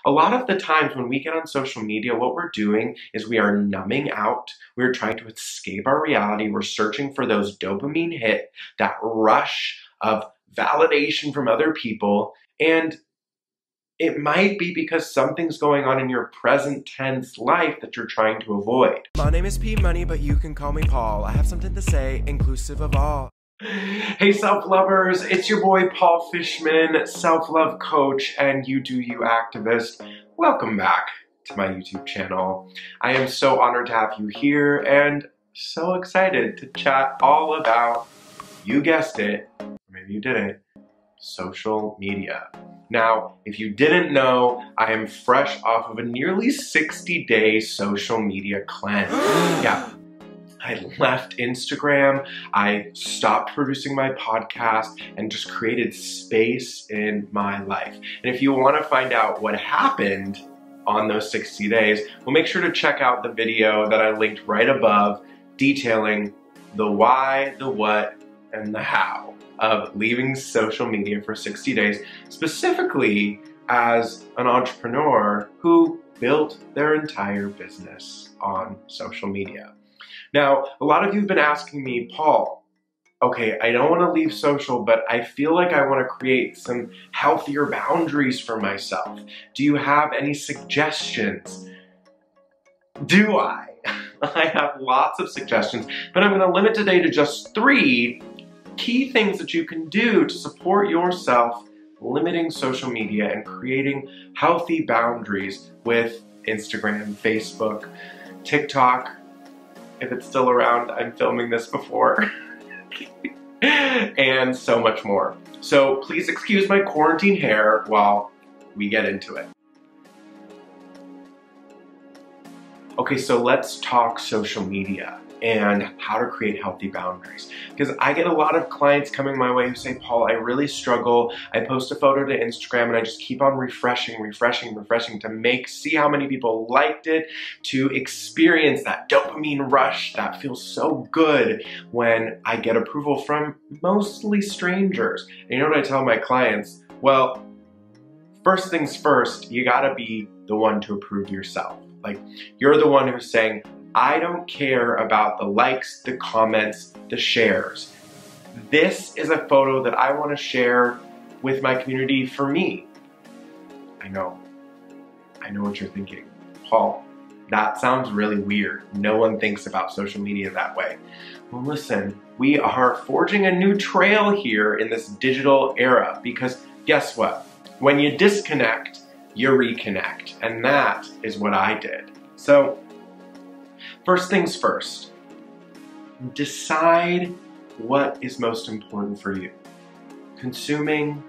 A lot of the times when we get on social media, what we're doing is we are numbing out. We're trying to escape our reality. We're searching for those dopamine hit, that rush of validation from other people. And it might be because something's going on in your present tense life that you're trying to avoid. My name is P Money, but you can call me Paul. I have something to say, inclusive of all. Hey self-lovers, it's your boy Paul Fishman, self-love coach and You Do You activist. Welcome back to my YouTube channel. I am so honored to have you here and so excited to chat all about, you guessed it, or maybe you didn't, social media. Now, if you didn't know, I am fresh off of a nearly 60-day social media cleanse. Yeah. I left Instagram, I stopped producing my podcast, and just created space in my life. And if you want to find out what happened on those 60 days, well, make sure to check out the video that I linked right above detailing the why, the what, and the how of leaving social media for 60 days, specifically as an entrepreneur who built their entire business on social media. Now, a lot of you have been asking me, Paul, okay, I don't want to leave social, but I feel like I want to create some healthier boundaries for myself. Do you have any suggestions? Do I? I have lots of suggestions, but I'm going to limit today to just 3 key things that you can do to support yourself limiting social media and creating healthy boundaries with Instagram, Facebook, TikTok. If it's still around, I'm filming this before, and so much more. So please excuse my quarantine hair while we get into it. Okay, so let's talk social media and how to create healthy boundaries. Because I get a lot of clients coming my way who say, Paul, I really struggle. I post a photo to Instagram and I just keep on refreshing to see how many people liked it, to experience that dopamine rush that feels so good when I get approval from mostly strangers. And you know what I tell my clients? Well, first things first, you gotta be the one to approve yourself. Like, you're the one who's saying, I don't care about the likes, the comments, the shares. This is a photo that I want to share with my community for me. I know what you're thinking. Paul, that sounds really weird. No one thinks about social media that way. Well, listen, we are forging a new trail here in this digital era because guess what? When you disconnect, you reconnect. And that is what I did. So, first things first, decide what is most important for you, consuming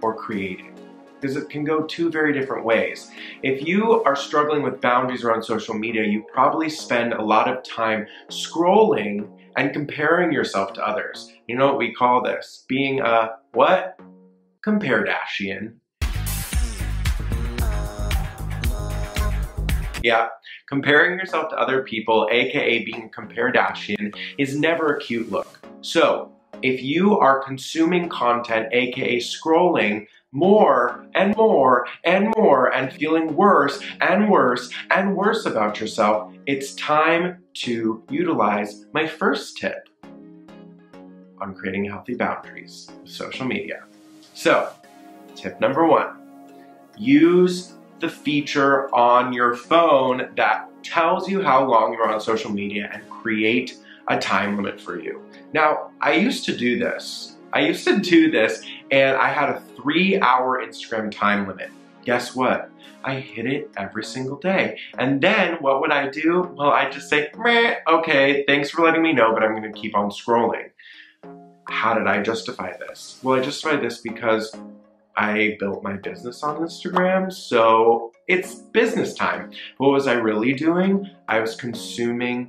or creating, because it can go 2 very different ways. If you are struggling with boundaries around social media, you probably spend a lot of time scrolling and comparing yourself to others. You know what we call this? Being a what? Compare-dashian. Yeah, comparing yourself to other people, aka being a compare-dashian, is never a cute look. So, if you are consuming content, aka scrolling more and more and more and feeling worse and worse and worse about yourself, it's time to utilize my first tip on creating healthy boundaries with social media. So, tip number 1, use the feature on your phone that tells you how long you're on social media and create a time limit for you. Now, I used to do this and I had a 3-hour Instagram time limit. Guess what? I hit it every single day. And then what would I do? Well, I'd just say, meh, okay, thanks for letting me know, but I'm gonna keep on scrolling. How did I justify this? Well, I justified this because I built my business on Instagram, so it's business time. What was I really doing? I was consuming.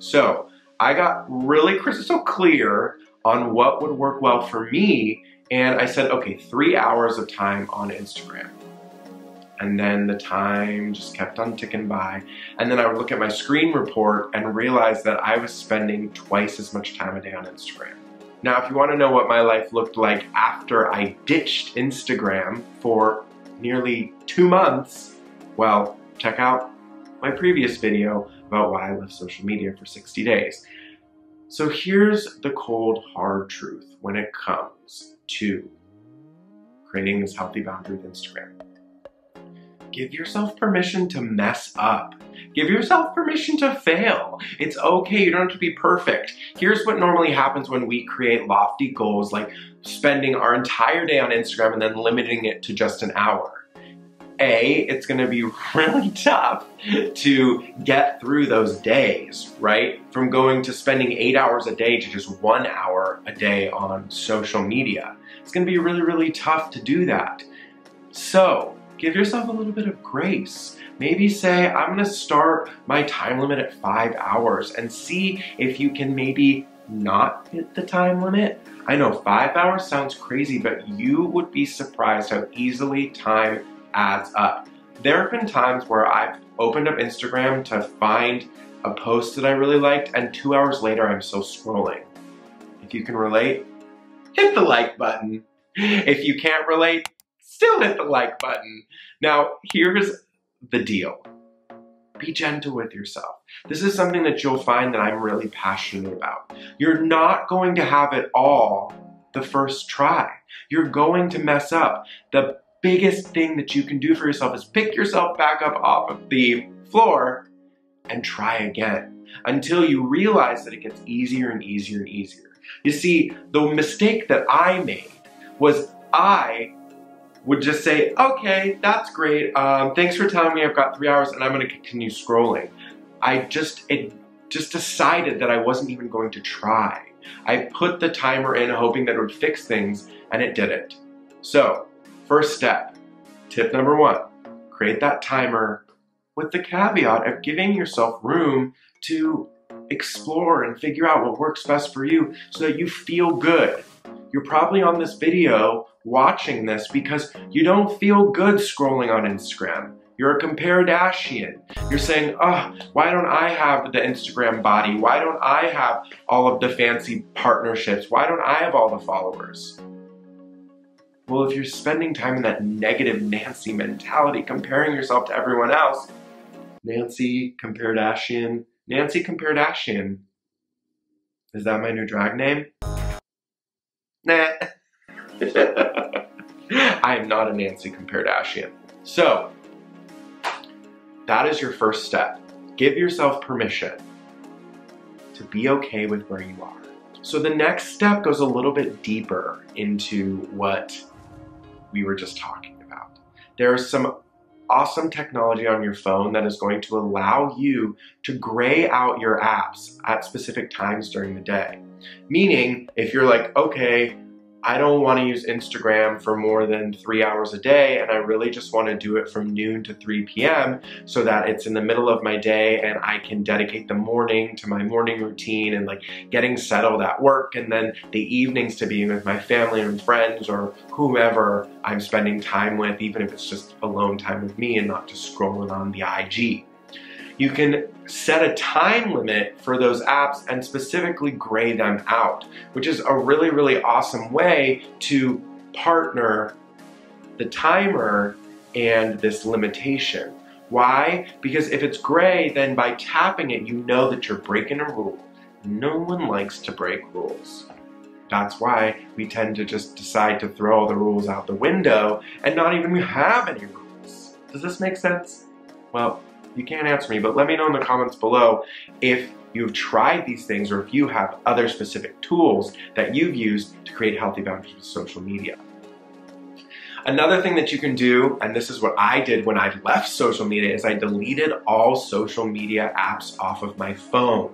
So I got really crystal clear on what would work well for me, and I said, okay, 3 hours of time on Instagram. And then the time just kept on ticking by. And then I would look at my screen report and realize that I was spending twice as much time a day on Instagram. Now, if you want to know what my life looked like after I ditched Instagram for nearly 2 months, well, check out my previous video about why I left social media for 60 days. So here's the cold, hard truth when it comes to creating this healthy boundary with Instagram. Give yourself permission to mess up. Give yourself permission to fail. It's okay, you don't have to be perfect. Here's what normally happens when we create lofty goals, like spending our entire day on Instagram and then limiting it to just an hour. It's gonna be really tough to get through those days, right? From going to spending 8 hours a day to just 1 hour a day on social media. It's gonna be really, really tough to do that. So, give yourself a little bit of grace. Maybe say, I'm gonna start my time limit at 5 hours and see if you can maybe not hit the time limit. I know 5 hours sounds crazy, but you would be surprised how easily time adds up. There have been times where I've opened up Instagram to find a post that I really liked, and 2 hours later I'm still scrolling. If you can relate, hit the like button. If you can't relate, still hit the like button. Now, here's the deal. Be gentle with yourself. This is something that you'll find that I'm really passionate about. You're not going to have it all the first try. You're going to mess up. The biggest thing that you can do for yourself is pick yourself back up off of the floor and try again until you realize that it gets easier and easier and easier. You see, the mistake that I made was I would just say, okay, that's great. Thanks for telling me I've got 3 hours and I'm gonna continue scrolling. It just decided that I wasn't even going to try. I put the timer in hoping that it would fix things and it didn't. So, first step, tip number 1, create that timer with the caveat of giving yourself room to explore and figure out what works best for you so that you feel good. You're probably on this video watching this because you don't feel good scrolling on Instagram. You're a Comparedashian. You're saying, oh, why don't I have the Instagram body? Why don't I have all of the fancy partnerships? Why don't I have all the followers? Well, if you're spending time in that negative Nancy mentality, comparing yourself to everyone else, Nancy Comparedashian, is that my new drag name? Nah. I am not a Nancy Comparedashian. So, that is your first step. Give yourself permission to be okay with where you are. So the next step goes a little bit deeper into what we were just talking about. There's some awesome technology on your phone that is going to allow you to gray out your apps at specific times during the day. Meaning, if you're like, okay, I don't want to use Instagram for more than 3 hours a day, and I really just want to do it from noon to 3 p.m. so that it's in the middle of my day and I can dedicate the morning to my morning routine and like getting settled at work, and then the evenings to being with my family and friends or whomever I'm spending time with, even if it's just alone time with me and not just scrolling on the IG. You can set a time limit for those apps and specifically gray them out, which is a really, really awesome way to partner the timer and this limitation. Why? Because if it's gray, then by tapping it, you know that you're breaking a rule. No one likes to break rules. That's why we tend to just decide to throw all the rules out the window and not even have any rules. Does this make sense? Well, you can't answer me, but let me know in the comments below if you've tried these things or if you have other specific tools that you've used to create healthy boundaries with social media. Another thing that you can do, and this is what I did when I left social media, is I deleted all social media apps off of my phone.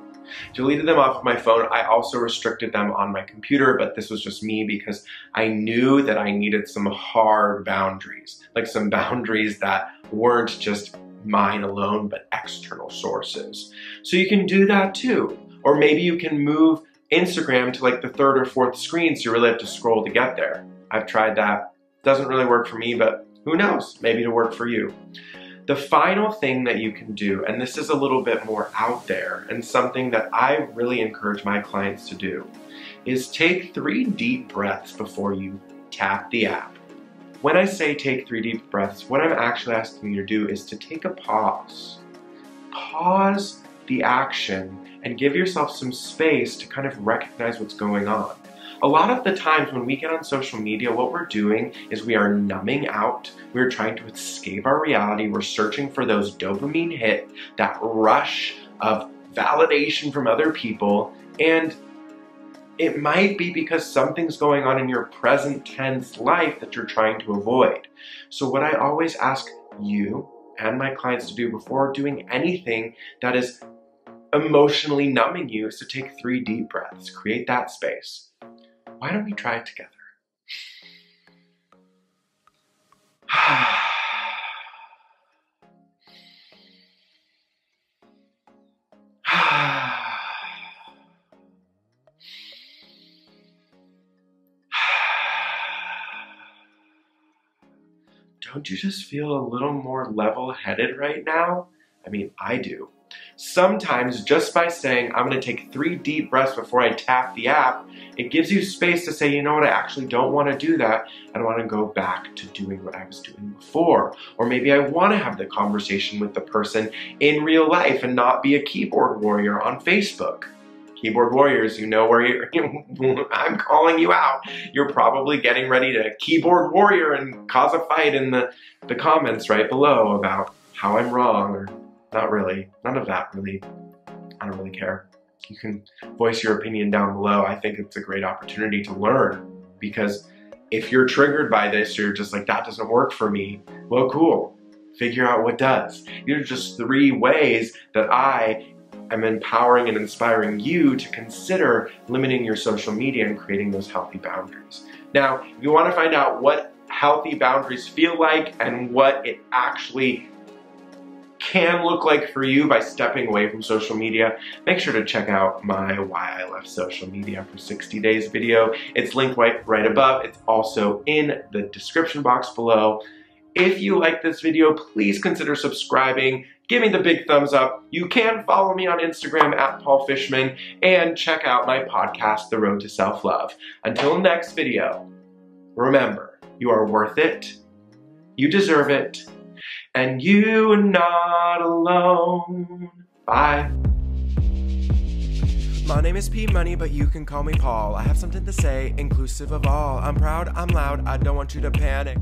Deleted them off of my phone. I also restricted them on my computer, but this was just me because I knew that I needed some hard boundaries, like some boundaries that weren't just mine alone, but external sources. So you can do that too. Or maybe you can move Instagram to like the 3rd or 4th screen so you really have to scroll to get there. I've tried that. Doesn't really work for me, but who knows? Maybe it'll work for you. The final thing that you can do, and this is a little bit more out there and something that I really encourage my clients to do, is take 3 deep breaths before you tap the app. when I say take 3 deep breaths, what I'm actually asking you to do is to take a pause. Pause the action and give yourself some space to kind of recognize what's going on. A lot of the times when we get on social media, what we're doing is we are numbing out. We're trying to escape our reality. We're searching for those dopamine hit, that rush of validation from other people. And it might be because something's going on in your present tense life that you're trying to avoid. So what I always ask you and my clients to do before doing anything that is emotionally numbing you is to take 3 deep breaths. Create that space. Why don't we try it together? Don't you just feel a little more level-headed right now? I mean, I do. Sometimes just by saying, I'm gonna take 3 deep breaths before I tap the app, it gives you space to say, you know what, I actually don't wanna do that. I wanna go back to doing what I was doing before. Or maybe I wanna have the conversation with the person in real life and not be a keyboard warrior on Facebook. Keyboard warriors, you know where I'm calling you out. You're probably getting ready to keyboard warrior and cause a fight in the comments right below about how I'm wrong, or not really. None of that really. I don't really care. You can voice your opinion down below. I think it's a great opportunity to learn, because if you're triggered by this, you're just like, that doesn't work for me. Well, cool. Figure out what does. These are just 3 ways that I am empowering and inspiring you to consider limiting your social media and creating those healthy boundaries. Now, if you want to find out what healthy boundaries feel like and what it actually can look like for you by stepping away from social media, make sure to check out my Why I Left Social Media for 60 Days video. It's linked right above. It's also in the description box below. If you like this video, please consider subscribing. Give me the big thumbs up. You can follow me on Instagram at Paul Fishman and check out my podcast, The Road to Self-Love. Until next video, remember, you are worth it, you deserve it, and you are not alone. Bye. My name is P Money, but you can call me Paul. I have something to say, inclusive of all. I'm proud, I'm loud, I don't want you to panic.